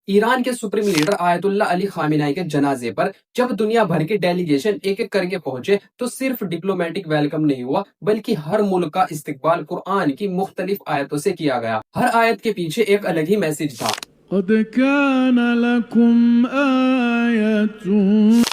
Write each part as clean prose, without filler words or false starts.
ایران کے supreme leader آیت اللہ علی خامنائی کے جنازے پر جب دنیا بھر کے ڈیلیگیشن ایک ایک کر کے پہنچے تو صرف ڈپلومیٹک ویلکم نہیں ہوا بلکہ ہر ملک کا استقبال قرآن کی مختلف آیتوں سے کیا گیا۔ ہر آیت کے پیچھے ایک الگ ہی میسج تھا۔ قد كان لكم آية۔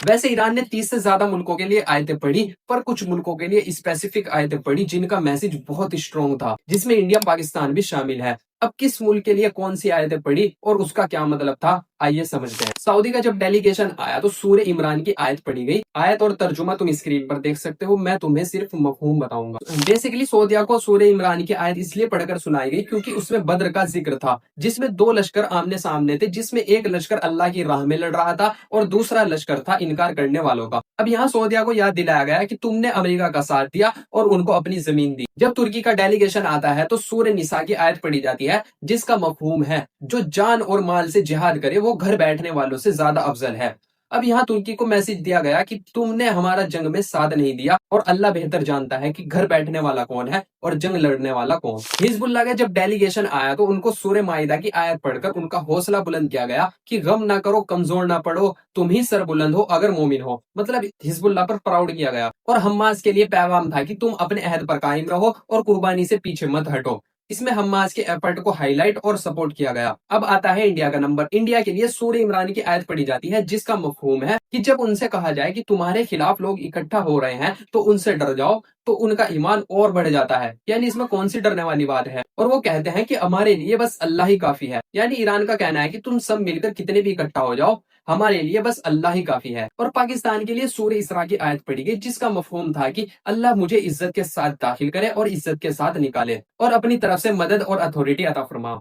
ویسے ایران نے 30 سے زیادہ ملکوں کے لیے آیتیں پڑھی، پر کچھ ملکوں کے لیے اسپیسیفک آیتیں پڑھی جن کا میسج بہت اسٹرانگ تھا، جس میں انڈیا پاکستان بھی شامل ہے۔ اب کس ملک کے لیے کون سی آیتیں پڑھی اور اس کا کیا مطلب تھا، آئیے سمجھتے ہیں۔ سعودی کا جب ڈیلیگیشن آیا تو سورہ عمران کی آیت پڑھی گئی۔ آیت اور ترجمہ تم اسکرین پر دیکھ سکتے ہو، میں تمہیں صرف مفہوم بتاؤں گا۔ بیسیکلی سعودیہ کو سورہ عمران کی آیت اس لیے پڑھ کر سنائی گئی کیونکہ اس میں بدر کا ذکر تھا، جس میں 2 لشکر آمنے سامنے تھے، جس میں ایک لشکر اللہ کی راہ میں لڑ رہا تھا اور دوسرا لشکر تھا انکار کرنے والوں کا۔ اب یہاں سعودیہ کو یاد دلایا گیا کہ تم نے امریکہ کا ساتھ دیا اور ان کو اپنی زمین دی۔ جب ترکی کا ڈیلیگیشن آتا ہے تو سورہ نساء کی آیت پڑھی جاتی ہے، جس کا مفہوم ہے جو جان اور مال سے جہاد کرے وہ گھر بیٹھنے والوں سے زیادہ افضل ہے۔ اب یہاں ترکی کو میسج دیا گیا کہ تم نے ہمارا جنگ میں ساتھ نہیں دیا اور اللہ بہتر جانتا ہے کہ گھر بیٹھنے والا کون ہے اور جنگ لڑنے والا کون۔ حزب اللہ کا جب ڈیلیگیشن آیا تو ان کو سورہ مائدہ کی آیت پڑھ کر ان کا حوصلہ بلند کیا گیا کہ غم نہ کرو، کمزور نہ پڑو، تم ہی سر بلند ہو اگر مومن ہو۔ مطلب حزب اللہ پر پراؤڈ کیا گیا۔ اور حماس کے لیے پیغام تھا کہ تم اپنے عہد پر قائم رہو اور قربانی سے پیچھے مت ہٹو۔ اس میں حماس کے ایفرٹ کو ہائی لائٹ اور سپورٹ کیا گیا۔ اب آتا ہے انڈیا کا نمبر۔ انڈیا کے لیے سورہ عمران کی آیت پڑھی جاتی ہے، جس کا مفہوم ہے کہ جب ان سے کہا جائے کہ تمہارے خلاف لوگ اکٹھا ہو رہے ہیں تو ان سے ڈر جاؤ، تو ان کا ایمان اور بڑھ جاتا ہے۔ یعنی اس میں کون سی ڈرنے والی بات ہے؟ اور وہ کہتے ہیں کہ ہمارے لیے بس اللہ ہی کافی ہے۔ یعنی ایران کا کہنا ہے کہ تم سب مل کر کتنے بھی اکٹھا ہو جاؤ، ہمارے لیے بس اللہ ہی کافی ہے۔ اور پاکستان کے لیے سورہ اسراء کی آیت پڑھی گئی، جس کا مفہوم تھا کہ اللہ مجھے عزت کے ساتھ داخل کرے اور عزت کے ساتھ نکالے اور اپنی طرف سے مدد اور اتھارٹی عطا فرما۔